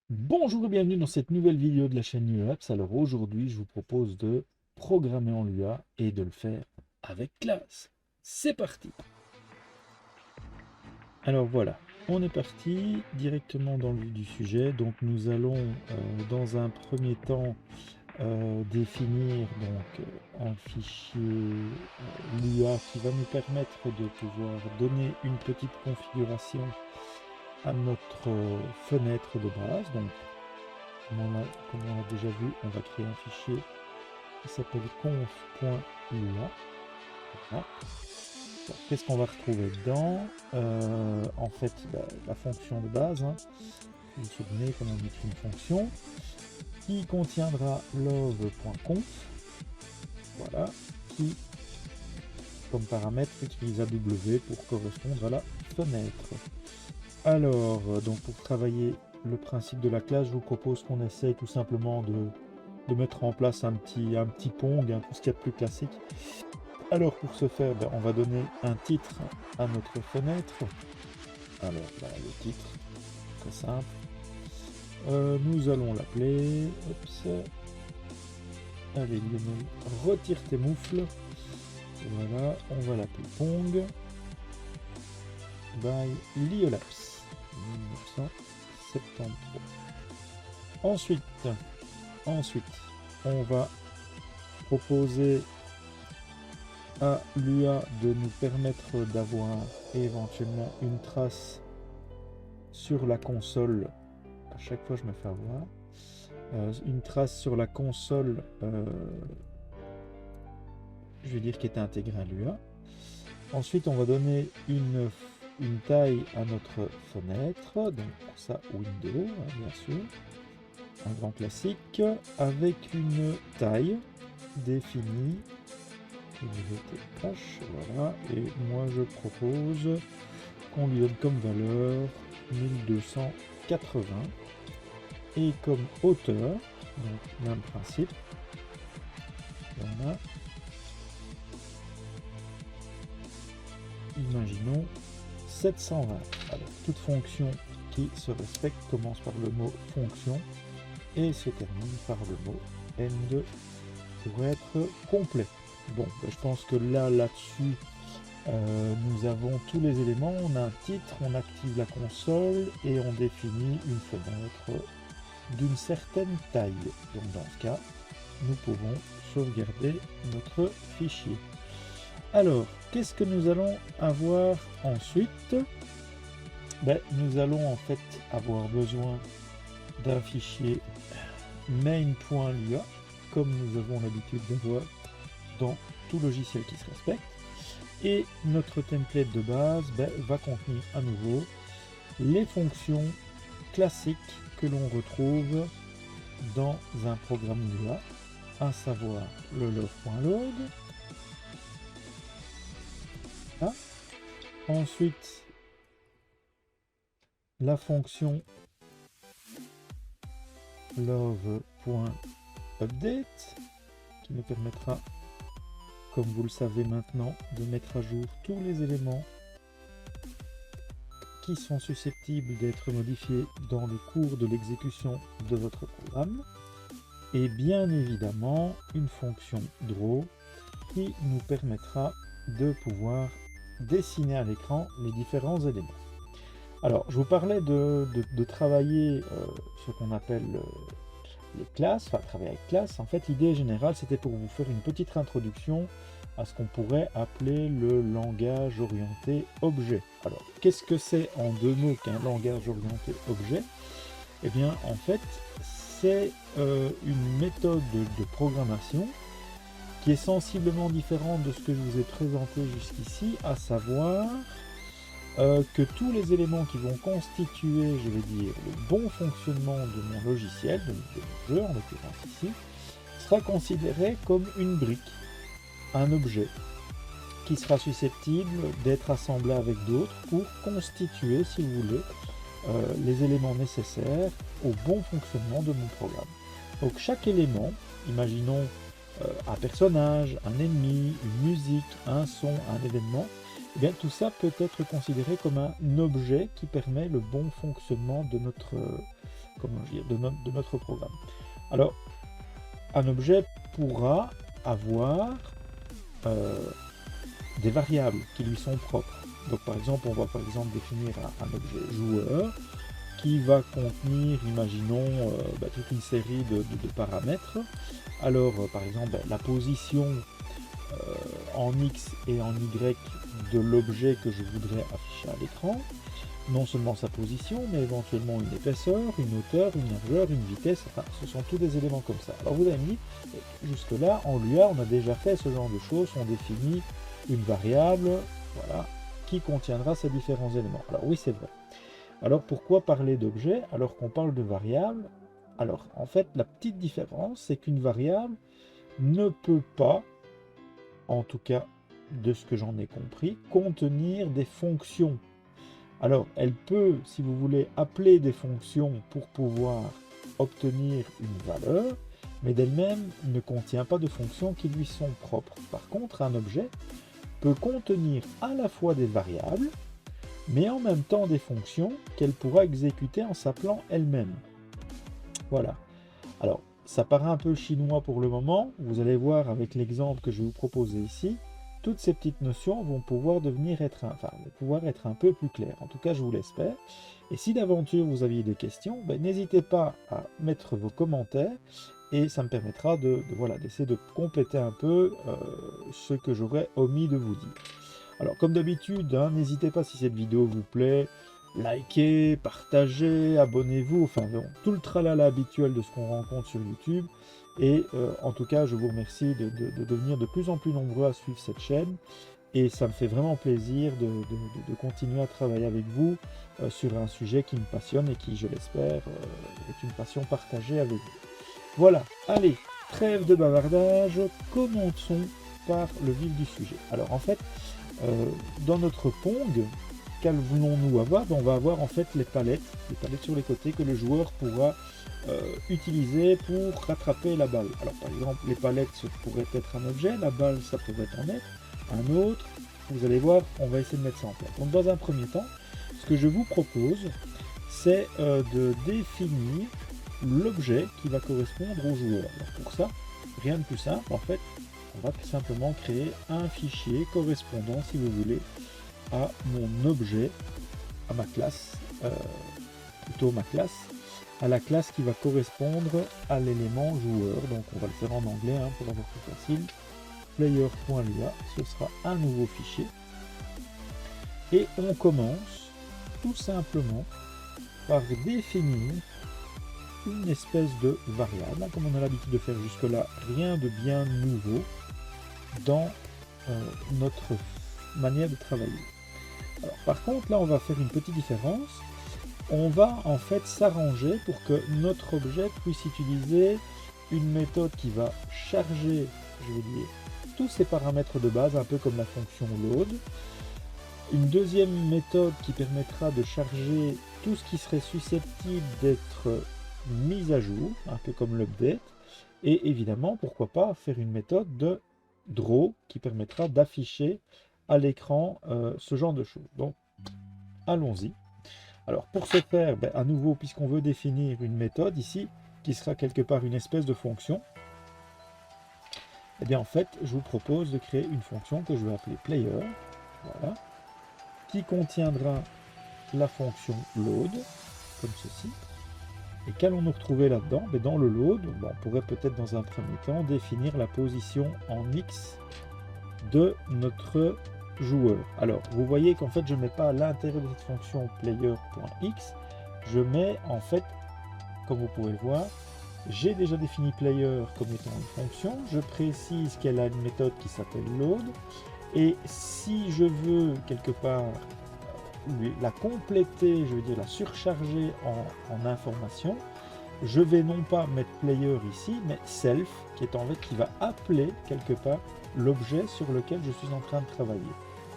Bonjour et bienvenue dans cette nouvelle vidéo de la chaîne UAPS. Alors aujourd'hui, je vous propose de programmer en Lua et de le faire avec classe. C'est parti! Alors voilà, on est parti directement dans le vif du sujet. Donc nous allons dans un premier temps définir un fichier Lua qui va nous permettre de pouvoir donner une petite configuration à notre fenêtre de base. Donc comme on a déjà vu, on va créer un fichier qui s'appelle conf.lua. Voilà. Qu'est-ce qu'on va retrouver dedans? En fait, la fonction de base, hein. Vous vous souvenez comment on écrit une fonction qui contiendra love.conf, voilà, qui comme paramètre utilise W pour correspondre à la fenêtre. Alors, donc pour travailler le principe de la classe, je vous propose qu'on essaye tout simplement de mettre en place un petit Pong, hein, tout ce qu'il y a de plus classique. Alors pour ce faire, on va donner un titre à notre fenêtre. Alors le titre, très simple. Nous allons l'appeler, allez Lionel, retire tes moufles. Voilà, on va l'appeler Pong by Liolaps 1973. Ensuite, on va proposer à Lua de nous permettre d'avoir éventuellement une trace sur la console. À chaque fois, je me fais avoir. Une trace sur la console, je vais dire qui est intégrée à Lua. Ensuite, on va donner une taille à notre fenêtre, donc pour ça Windows, hein, bien sûr. Un grand classique, avec une taille définie. Voilà, et moi je propose qu'on lui donne comme valeur 1280 et comme hauteur, donc même principe, voilà, imaginons 720. Alors toute fonction qui se respecte commence par le mot fonction et se termine par le mot end pour être complet. Bon, je pense que là-dessus, nous avons tous les éléments. On a un titre, on active la console et on définit une fenêtre d'une certaine taille. Donc dans ce cas, nous pouvons sauvegarder notre fichier. Alors, qu'est-ce que nous allons avoir ensuite? Nous allons en fait avoir besoin d'un fichier main.lua, comme nous avons l'habitude de voir dans tout logiciel qui se respecte. Et notre template de base va contenir à nouveau les fonctions classiques que l'on retrouve dans un programme Lua, à savoir le love.load. Ensuite, la fonction love.update qui nous permettra, comme vous le savez maintenant, de mettre à jour tous les éléments qui sont susceptibles d'être modifiés dans le cours de l'exécution de votre programme. Et bien évidemment, une fonction draw qui nous permettra de pouvoir dessiner à l'écran les différents éléments. Alors, je vous parlais de travailler ce qu'on appelle les classes, enfin travailler avec classe. En fait, l'idée générale, c'était pour vous faire une petite introduction à ce qu'on pourrait appeler le langage orienté objet. Alors, qu'est-ce que c'est en deux mots qu'un langage orienté objet? Eh bien, en fait, c'est une méthode de programmation qui est sensiblement différente de ce que je vous ai présenté jusqu'ici, à savoir que tous les éléments qui vont constituer, je vais dire, le bon fonctionnement de mon logiciel, de mon jeu en l'occurrence ici, sera considéré comme une brique, un objet, qui sera susceptible d'être assemblé avec d'autres pour constituer, si vous voulez, les éléments nécessaires au bon fonctionnement de mon programme. Donc chaque élément, imaginons un personnage, un ennemi, une musique, un son, un événement, eh bien, tout ça peut être considéré comme un objet qui permet le bon fonctionnement de notre comment dire, de notre programme. Alors, un objet pourra avoir des variables qui lui sont propres. Donc par exemple, on va par exemple définir un objet joueur qui va contenir, imaginons, toute une série de paramètres. Alors par exemple, la position en X et en Y de l'objet que je voudrais afficher à l'écran. Non seulement sa position, mais éventuellement une épaisseur, une hauteur, une largeur, une vitesse, enfin, ce sont tous des éléments comme ça. Alors vous avez dit, jusque-là, en Lua, on a déjà fait ce genre de choses, on définit une variable, voilà, qui contiendra ces différents éléments. Alors oui, c'est vrai. Alors pourquoi parler d'objet alors qu'on parle de variable? Alors en fait, la petite différence, c'est qu'une variable ne peut pas, en tout cas de ce que j'en ai compris, contenir des fonctions. Alors, elle peut, si vous voulez, appeler des fonctions pour pouvoir obtenir une valeur, mais d'elle-même ne contient pas de fonctions qui lui sont propres. Par contre, un objet peut contenir à la fois des variables, mais en même temps des fonctions qu'elle pourra exécuter en s'appelant elle-même. Voilà. Alors, ça paraît un peu chinois pour le moment. Vous allez voir avec l'exemple que je vais vous proposer ici. Toutes ces petites notions vont pouvoir être un peu plus claires. En tout cas, je vous l'espère. Et si d'aventure vous aviez des questions, n'hésitez pas à mettre vos commentaires et ça me permettra d'essayer de compléter un peu ce que j'aurais omis de vous dire. Alors, comme d'habitude, n'hésitez pas si cette vidéo vous plaît, likez, partagez, abonnez-vous, enfin bon, tout le tralala habituel de ce qu'on rencontre sur YouTube. Et en tout cas, je vous remercie de devenir de plus en plus nombreux à suivre cette chaîne. Et ça me fait vraiment plaisir de continuer à travailler avec vous sur un sujet qui me passionne et qui, je l'espère, est une passion partagée avec vous. Voilà, allez, trêve de bavardage, commençons par le vif du sujet. Alors en fait, dans notre Pong, qu'allons-nous avoir? On va avoir en fait les palettes sur les côtés que le joueur pourra utiliser pour rattraper la balle. Alors par exemple, les palettes, ça pourrait être un objet, la balle, ça pourrait en être un autre. Vous allez voir, on va essayer de mettre ça en place. Donc dans un premier temps, ce que je vous propose, c'est de définir l'objet qui va correspondre au joueur. Alors pour ça, rien de plus simple, en fait, on va tout simplement créer un fichier correspondant, si vous voulez, à mon objet, à ma classe, à la classe qui va correspondre à l'élément joueur. Donc on va le faire en anglais pour avoir plus facile. Player.lua, ce sera un nouveau fichier. Et on commence tout simplement par définir une espèce de variable. Comme on a l'habitude de faire jusque-là, rien de bien nouveau dans notre manière de travailler. Alors, par contre, là, on va faire une petite différence. On va en fait s'arranger pour que notre objet puisse utiliser une méthode qui va charger, je vais dire, tous ces paramètres de base, un peu comme la fonction load. Une deuxième méthode qui permettra de charger tout ce qui serait susceptible d'être mis à jour, un peu comme l'update. Et évidemment, pourquoi pas faire une méthode de draw qui permettra d'afficher à l'écran ce genre de choses. Donc, allons-y. Alors, pour ce faire, à nouveau, puisqu'on veut définir une méthode ici, qui sera quelque part une espèce de fonction, en fait, je vous propose de créer une fonction que je vais appeler player, voilà, qui contiendra la fonction load, comme ceci. Et qu'allons-nous retrouver là-dedans? Dans le load, on pourrait peut-être dans un premier temps définir la position en X de notre joueur. Alors, vous voyez qu'en fait, je ne mets pas à l'intérieur de cette fonction player.x, je mets en fait, comme vous pouvez le voir, j'ai déjà défini player comme étant une fonction, je précise qu'elle a une méthode qui s'appelle load, et si je veux quelque part la compléter, je veux dire la surcharger en information, je vais non pas mettre player ici, mais self, qui est en fait qui va appeler quelque part l'objet sur lequel je suis en train de travailler.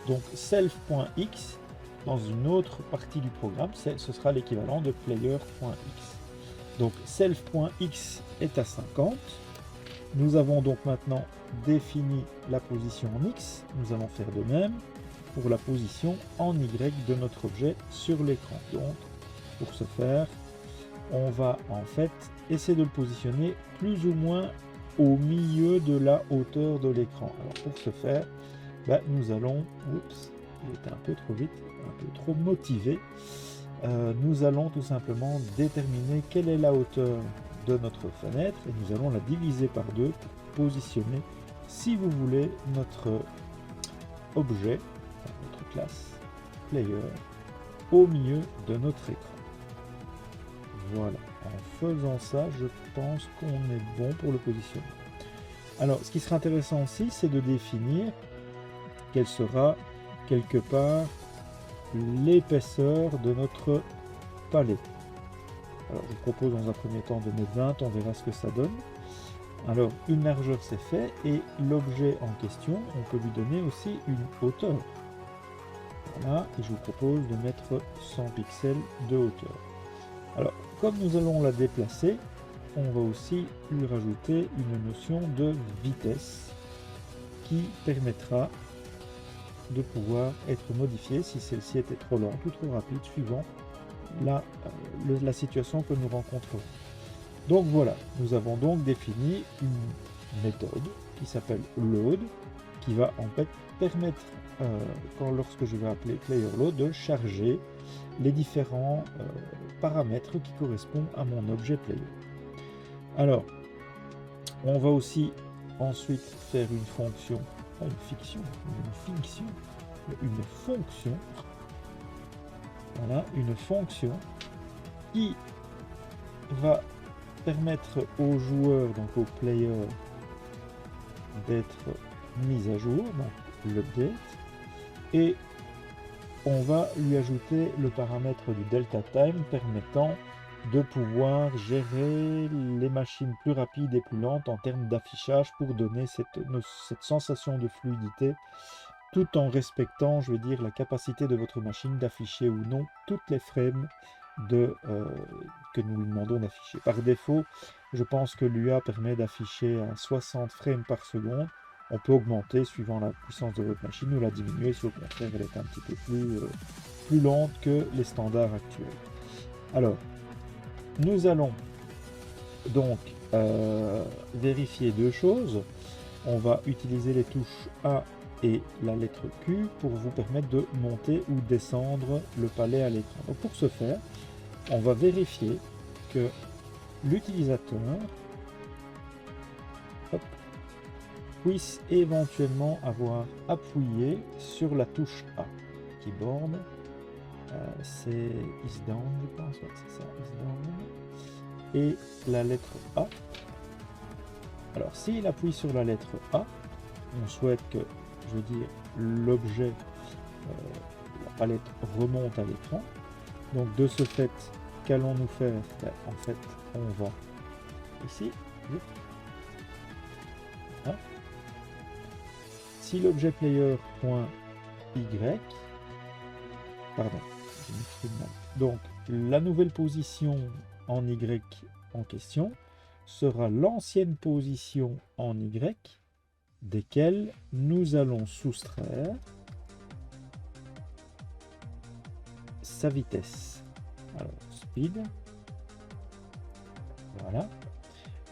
Donc self.x, dans une autre partie du programme, ce sera l'équivalent de player.x. Donc self.x est à 50. Nous avons donc maintenant défini la position en x. Nous allons faire de même pour la position en y de notre objet sur l'écran. Donc pour ce faire, on va en fait essayer de le positionner plus ou moins au milieu de la hauteur de l'écran. Alors pour ce faire, nous allons, oups, il était un peu trop vite, un peu trop motivé, nous allons tout simplement déterminer quelle est la hauteur de notre fenêtre et nous allons la diviser par 2 pour positionner, si vous voulez, notre objet, notre classe player, au milieu de notre écran. Voilà, en faisant ça, je pense qu'on est bon pour le positionner. Alors, ce qui sera intéressant aussi, c'est de définir quelle sera quelque part l'épaisseur de notre palette. Alors, je vous propose dans un premier temps de mettre 20, on verra ce que ça donne. Alors, une largeur c'est fait, et l'objet en question, on peut lui donner aussi une hauteur. Voilà, et je vous propose de mettre 100 pixels de hauteur. Alors, comme nous allons la déplacer, on va aussi lui rajouter une notion de vitesse qui permettra de pouvoir être modifiée si celle-ci était trop lente ou trop rapide, suivant la situation que nous rencontrons. Donc voilà, nous avons donc défini une méthode qui s'appelle load, qui va en fait permettre, lorsque je vais appeler player load, de charger les différents paramètres qui correspondent à mon objet player. Alors, on va aussi ensuite faire une fonction, pas une fiction, une fonction, voilà, une fonction qui va permettre au joueur, donc au player, d'être mis à jour, donc l'update, et on va lui ajouter le paramètre du delta time permettant de pouvoir gérer les machines plus rapides et plus lentes en termes d'affichage pour donner cette sensation de fluidité, tout en respectant, je veux dire, la capacité de votre machine d'afficher ou non toutes les frames que nous lui demandons d'afficher. Par défaut, je pense que l'UA permet d'afficher à 60 frames par seconde. On peut augmenter suivant la puissance de votre machine ou la diminuer si au contraire elle est un petit peu plus lente que les standards actuels. Alors, nous allons donc vérifier 2 choses. On va utiliser les touches A et la lettre Q pour vous permettre de monter ou descendre le palais à l'écran. Donc pour ce faire, on va vérifier que l'utilisateur puisse éventuellement avoir appuyé sur la touche A. Keyboard, c'est is down, je pense, ouais, c'est ça, is down. Et la lettre A. Alors, s'il appuie sur la lettre A, on souhaite que, je veux dire, l'objet, la palette remonte à l'écran. Donc, de ce fait, qu'allons-nous faire? En fait, on va ici. Hein? Si l'objet player.y, pardon, je m'exprime mal. Donc, la nouvelle position en Y en question sera l'ancienne position en Y desquelles nous allons soustraire sa vitesse. Alors, speed. Voilà.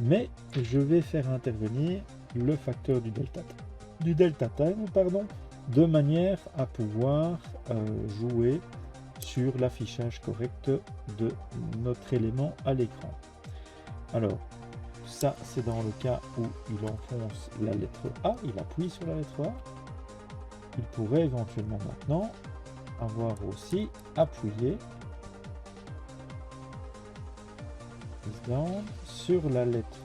Mais je vais faire intervenir le facteur du delta time, de manière à pouvoir jouer sur l'affichage correct de notre élément à l'écran. Alors, ça c'est dans le cas où il enfonce la lettre A, il appuie sur la lettre A. Il pourrait éventuellement maintenant avoir aussi appuyé sur la lettre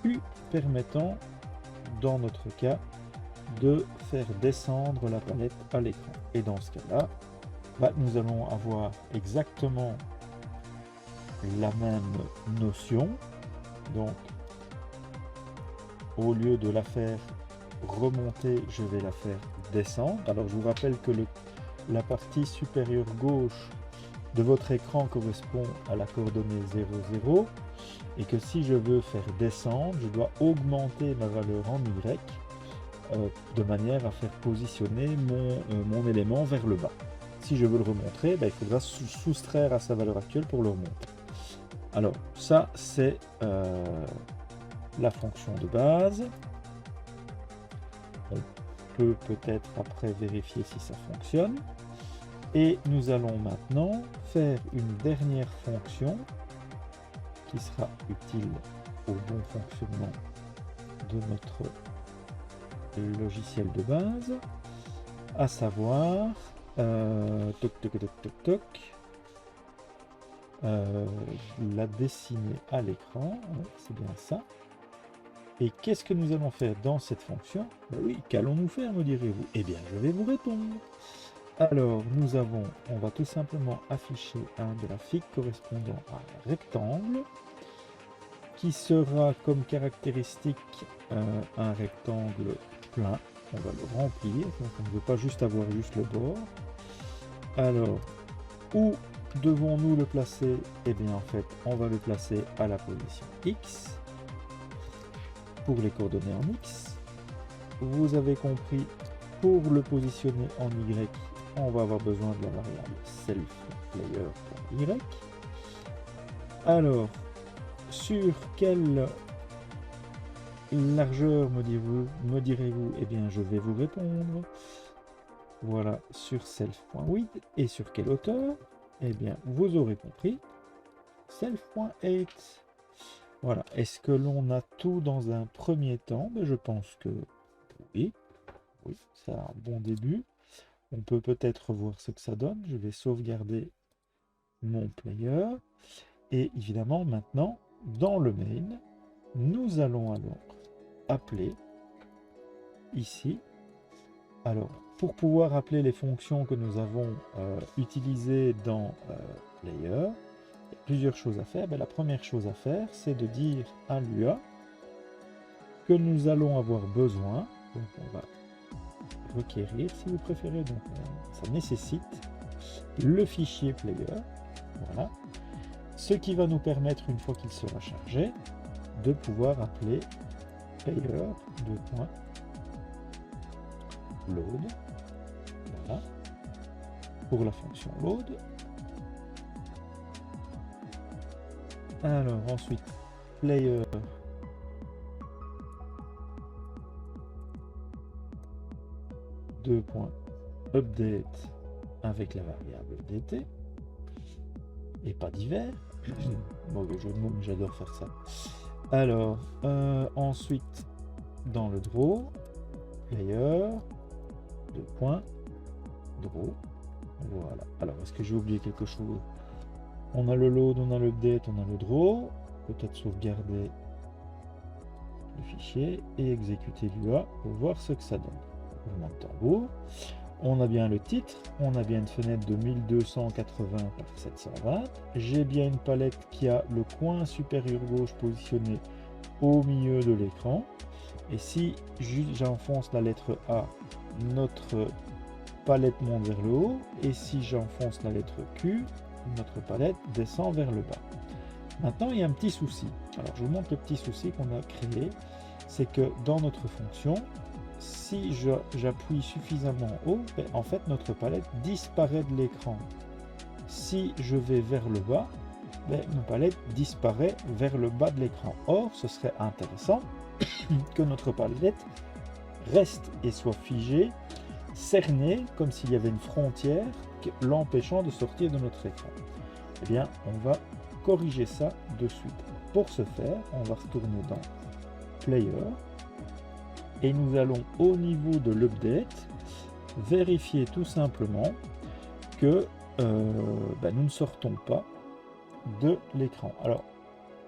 U, permettant dans notre cas de faire descendre la palette à l'écran. Et dans ce cas-là, nous allons avoir exactement la même notion. Donc, au lieu de la faire remonter, je vais la faire descendre. Alors, je vous rappelle que la partie supérieure gauche de votre écran correspond à la coordonnée 0, 0, et que si je veux faire descendre, je dois augmenter ma valeur en Y de manière à faire positionner mon élément vers le bas. si je veux le remontrer, ben, il faudra soustraire à sa valeur actuelle pour le remonter. Alors ça c'est la fonction de base. On peut peut-être après vérifier si ça fonctionne. Et nous allons maintenant faire une dernière fonction qui sera utile au bon fonctionnement de notre logiciel de base, à savoir la dessiner à l'écran, c'est bien ça. Et qu'est-ce que nous allons faire dans cette fonction? Ben oui, qu'allons-nous faire, me direz-vous? Eh bien, je vais vous répondre. Alors, on va tout simplement afficher un graphique correspondant à un rectangle qui sera comme caractéristique un rectangle plein. On va le remplir, donc on ne veut pas juste avoir juste le bord. Alors, où devons-nous le placer? Eh bien, en fait, on va le placer à la position X pour les coordonnées en X. Vous avez compris, pour le positionner en Y, on va avoir besoin de la variable self_player.y. Alors, sur quelle largeur me direz-vous? Eh bien, je vais vous répondre. Voilà, sur self.width. Et sur quelle hauteur? Eh bien, vous aurez compris, self.height. Voilà, est-ce que l'on a tout dans un premier temps? Ben, je pense que oui. Oui, c'est un bon début. On peut peut-être voir ce que ça donne. Je vais sauvegarder mon player. Et évidemment, maintenant, dans le main, nous allons alors appeler ici. Alors, pour pouvoir appeler les fonctions que nous avons utilisées dans Player, il y a plusieurs choses à faire. Ben, la première chose à faire, c'est de dire à l'UA que nous allons avoir besoin. Donc, on va requérir, si vous préférez. Donc, ça nécessite le fichier Player. Voilà. Ce qui va nous permettre, une fois qu'il sera chargé, de pouvoir appeler player_load. Voilà. Pour la fonction load. Alors ensuite, player update avec la variable dt. Et pas d'hiver. Mauvais jeu de mots, mais j'adore faire ça. Alors, ensuite, dans le draw, player, draw. Voilà. Alors, est-ce que j'ai oublié quelque chose? On a le load, on a l'update, on a le draw. Peut-être sauvegarder le fichier et exécuter l'UA pour voir ce que ça donne. Roulement de tambour. On a bien le titre, on a bien une fenêtre de 1280 par 720. J'ai bien une palette qui a le coin supérieur gauche positionné au milieu de l'écran. Et si j'enfonce la lettre A, notre palette monte vers le haut. Et si j'enfonce la lettre Q, notre palette descend vers le bas. Maintenant, il y a un petit souci. Alors, je vous montre le petit souci qu'on a créé. C'est que dans notre fonction, si j'appuie suffisamment haut, ben, en fait notre palette disparaît de l'écran. Si je vais vers le bas, ben, notre palette disparaît vers le bas de l'écran. Or, ce serait intéressant que notre palette reste et soit figée, cernée, comme s'il y avait une frontière l'empêchant de sortir de notre écran. Eh bien, on va corriger ça de suite. Pour ce faire, on va retourner dans Player. Et nous allons au niveau de l'update vérifier tout simplement que nous ne sortons pas de l'écran. Alors,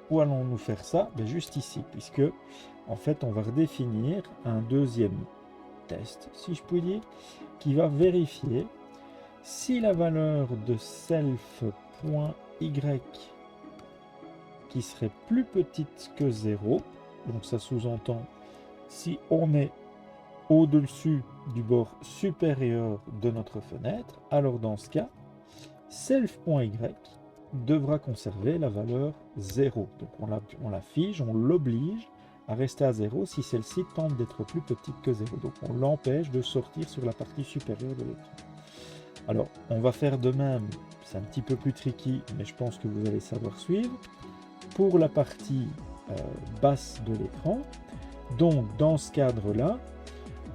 où allons-nous faire ça? Juste ici, puisque en fait on va redéfinir un deuxième test, si je puis dire, qui va vérifier si la valeur de self.y qui serait plus petite que 0, donc ça sous-entend si on est au-dessus du bord supérieur de notre fenêtre, alors dans ce cas, self.y devra conserver la valeur 0. Donc on la fige, on l'oblige à rester à 0 si celle-ci tente d'être plus petite que 0. Donc on l'empêche de sortir sur la partie supérieure de l'écran. Alors, on va faire de même, c'est un petit peu plus tricky, mais je pense que vous allez savoir suivre. Pour la partie basse de l'écran, donc dans ce cadre-là,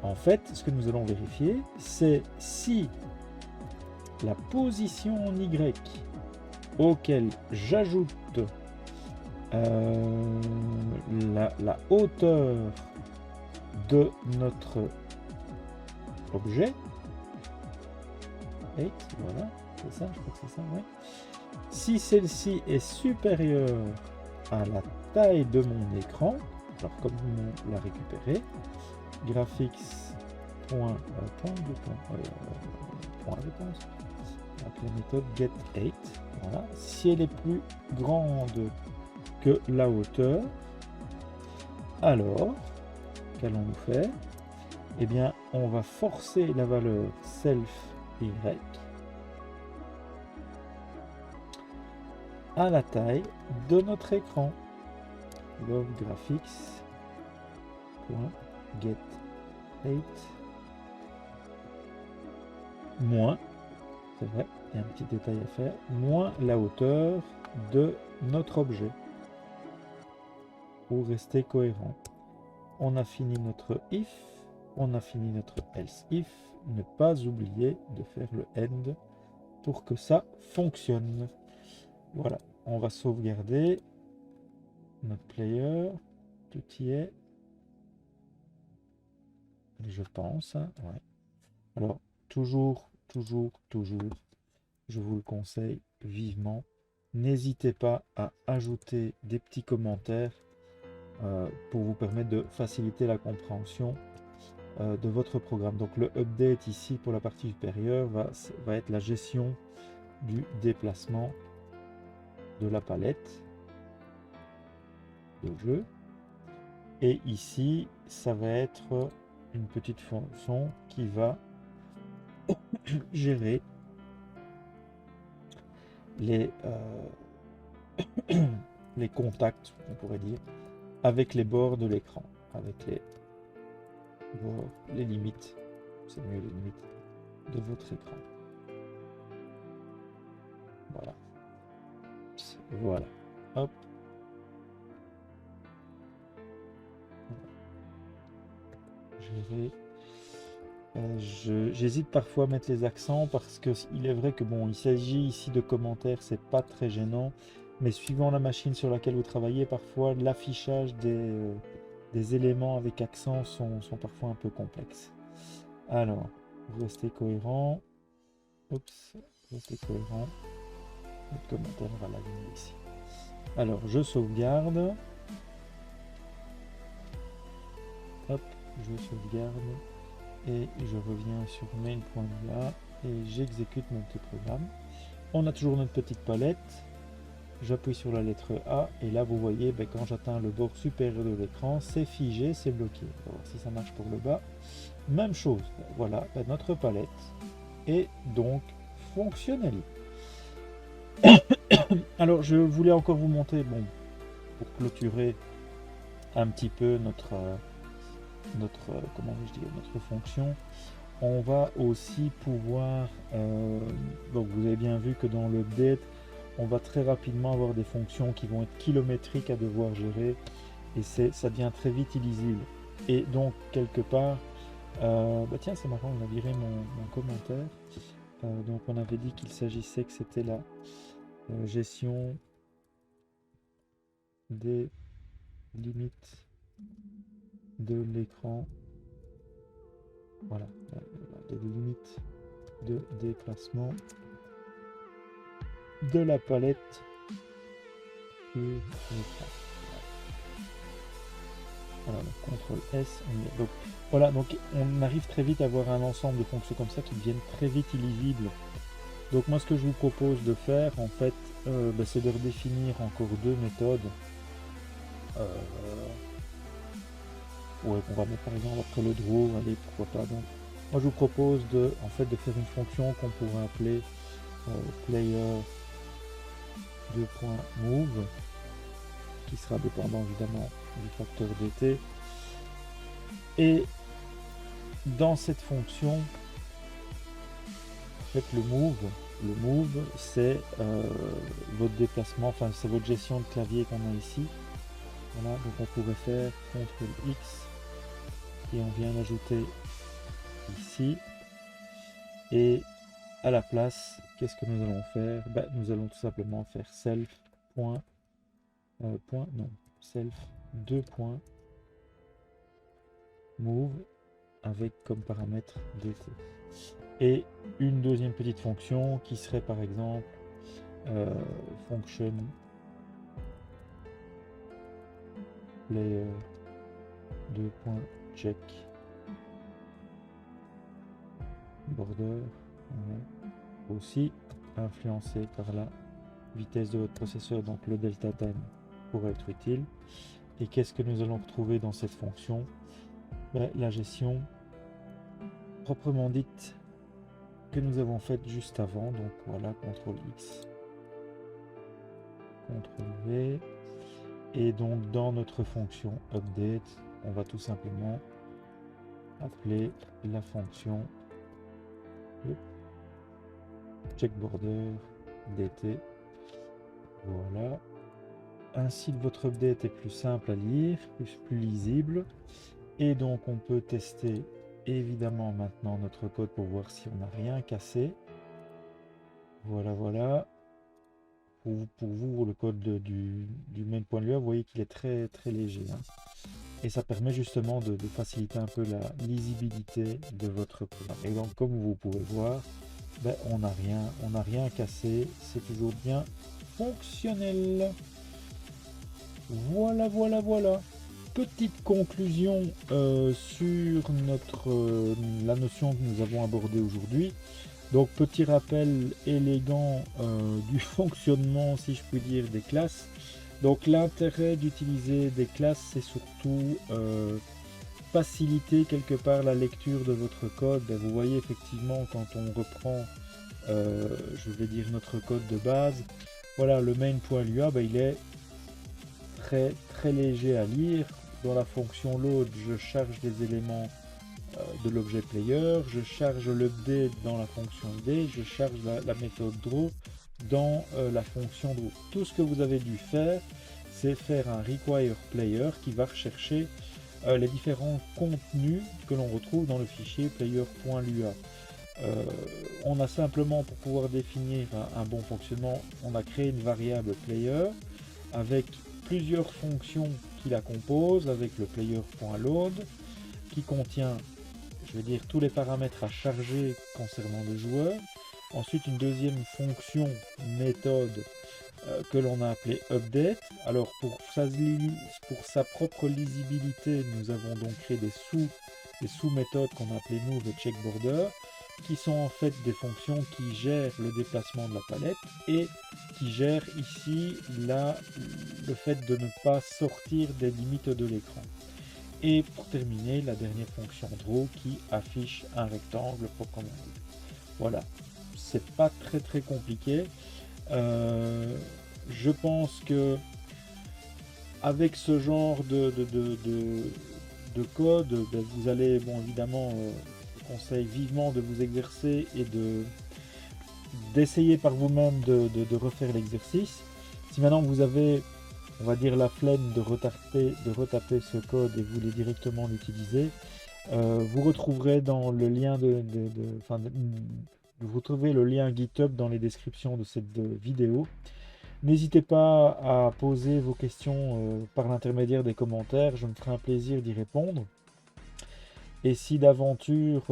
en fait, ce que nous allons vérifier, c'est si la position en Y auquel j'ajoute la hauteur de notre objet, 8, voilà, c'est ça, je crois que c'est ça, ouais. Si celle-ci est supérieure à la taille de mon écran, alors comme vous la récupérez, graphics point, je pense, avec la méthode get8, voilà. Si elle est plus grande que la hauteur, alors qu'allons-nous faire? Eh bien, on va forcer la valeur self y à la taille de notre écran. Love graphics.get8 moins, c'est vrai, il y a un petit détail à faire, moins la hauteur de notre objet pour rester cohérent. On a fini notre if, on a fini notre else if, ne pas oublier de faire le end pour que ça fonctionne. Voilà, on va sauvegarder notre player, tout y est, je pense, hein, ouais. Alors, toujours, je vous le conseille vivement, n'hésitez pas à ajouter des petits commentaires pour vous permettre de faciliter la compréhension de votre programme. Donc le update ici pour la partie supérieure va être la gestion du déplacement de la palette de jeu. Et ici, ça va être une petite fonction qui va gérer les contacts, on pourrait dire, avec les bords de l'écran, avec les bords, les limites, c'est mieux les limites de votre écran. Voilà. Voilà. Hop. J'hésite parfois à mettre les accents parce que il est vrai que bon, il s'agit ici de commentaires, c'est pas très gênant, mais suivant la machine sur laquelle vous travaillez, parfois l'affichage des éléments avec accent sont parfois un peu complexes. Alors, restez cohérent. Oups, restez cohérent. Le commentaire va l'aligner ici. Alors, je sauvegarde. Hop, je sauvegarde. Et je reviens sur main.va et j'exécute mon petit programme. On a toujours notre petite palette. J'appuie sur la lettre A et là vous voyez quand j'atteins le bord supérieur de l'écran, c'est figé, c'est bloqué. On va voir si ça marche pour le bas. Même chose, voilà, notre palette est donc fonctionnelle. Alors je voulais encore vous montrer, bon, pour clôturer un petit peu notre comment je dis, notre fonction, on va aussi pouvoir donc vous avez bien vu que dans le update on va très rapidement avoir des fonctions qui vont être kilométriques à devoir gérer et ça devient très vite illisible et donc quelque part tiens c'est marrant, on a viré mon commentaire, donc on avait dit qu'il s'agissait que c'était la gestion des limites de l'écran, voilà, des limites de déplacement de la palette sur l'écran. Voilà, donc CTRL S, donc voilà, donc on arrive très vite à avoir un ensemble de fonctions comme ça qui deviennent très vite illisibles. Donc moi ce que je vous propose de faire en fait, c'est de redéfinir encore deux méthodes. Ouais, on va mettre par exemple après le draw, allez pourquoi pas. Donc moi je vous propose de faire une fonction qu'on pourrait appeler player 2.move qui sera dépendant évidemment du facteur dt, et dans cette fonction fait, le move, c'est votre déplacement, enfin c'est votre gestion de clavier qu'on a ici. Voilà, donc on pourrait faire CTRL X et on vient l'ajouter ici. Et à la place, qu'est-ce que nous allons faire? Ben, nous allons tout simplement faire self point, self 2 points move avec comme paramètre dt. Et une deuxième petite fonction qui serait par exemple function player 2 points check border, aussi influencé par la vitesse de votre processeur, donc le delta time pourrait être utile. Et qu'est-ce que nous allons retrouver dans cette fonction? Ben, la gestion proprement dite que nous avons faite juste avant. Donc voilà, CTRL X, CTRL V, et donc dans notre fonction update, on va tout simplement appeler la fonction check border dt. Voilà, ainsi votre update est plus simple à lire, plus lisible, et donc on peut tester évidemment maintenant notre code pour voir si on n'a rien cassé. Voilà, voilà. Pour vous, le code du main.lua, vous voyez qu'il est très léger, hein. Et ça permet justement de faciliter un peu la lisibilité de votre programme. Et donc comme vous pouvez voir, ben, on n'a rien cassé, c'est toujours bien fonctionnel. Voilà, voilà, voilà. Petite conclusion sur la notion que nous avons abordée aujourd'hui. Donc petit rappel élégant du fonctionnement, si je puis dire, des classes. Donc l'intérêt d'utiliser des classes, c'est surtout faciliter quelque part la lecture de votre code. Vous voyez effectivement quand on reprend, je vais dire, notre code de base, voilà, le main.lua, ben, il est très léger à lire. Dans la fonction load, je charge des éléments de l'objet player, je charge l'update dans la fonction update, je charge la méthode draw dans la fonction draw. Tout ce que vous avez dû faire, c'est faire un require player qui va rechercher les différents contenus que l'on retrouve dans le fichier player.lua. On a simplement, pour pouvoir définir un bon fonctionnement, on a créé une variable player avec plusieurs fonctions qui la composent, avec le player.load qui contient, je vais dire, tous les paramètres à charger concernant le joueur. Ensuite, une deuxième fonction méthode que l'on a appelée update. Alors pour sa propre lisibilité, nous avons donc créé des sous-méthodes qu'on a appelées move et check border, qui sont en fait des fonctions qui gèrent le déplacement de la palette et qui gèrent ici le fait de ne pas sortir des limites de l'écran. Et pour terminer, la dernière fonction draw qui affiche un rectangle proprement dit. Voilà, c'est pas très compliqué. Je pense que avec ce genre de code, ben, vous allez, bon évidemment, je conseille vivement de vous exercer et d'essayer par vous-même de refaire l'exercice. Si maintenant vous avez, on va dire, la flemme de retaper ce code et vous voulez directement l'utiliser, vous retrouverez dans le lien vous retrouvez le lien GitHub dans les descriptions de cette vidéo. N'hésitez pas à poser vos questions par l'intermédiaire des commentaires, je me ferai un plaisir d'y répondre. Et si d'aventure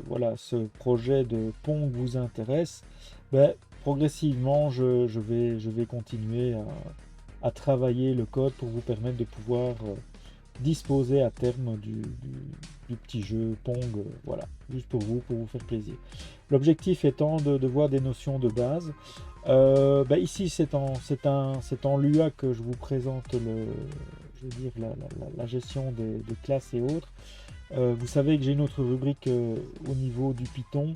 voilà, ce projet de Pong vous intéresse, ben, progressivement je vais continuer à travailler le code pour vous permettre de pouvoir disposer à terme du petit jeu Pong, voilà, juste pour vous faire plaisir. L'objectif étant de voir des notions de base. Ben ici c'est en Lua que je vous présente je veux dire, la gestion des classes et autres. Vous savez que j'ai une autre rubrique au niveau du Python,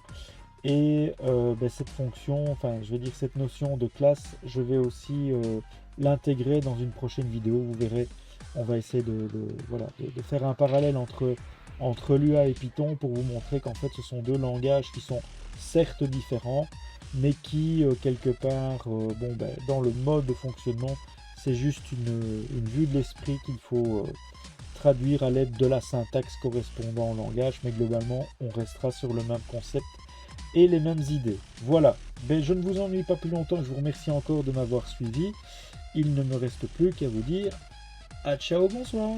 et ben cette fonction, enfin je veux dire cette notion de classe, je vais aussi l'intégrer dans une prochaine vidéo. Vous verrez, on va essayer de faire un parallèle entre Lua et Python pour vous montrer qu'en fait ce sont deux langages qui sont certes différents, mais qui quelque part, dans le mode de fonctionnement, c'est juste une vue de l'esprit qu'il faut traduire à l'aide de la syntaxe correspondant au langage, mais globalement on restera sur le même concept et les mêmes idées. Voilà, je ne vous ennuie pas plus longtemps, je vous remercie encore de m'avoir suivi. Il ne me reste plus qu'à vous dire à ciao, bonsoir.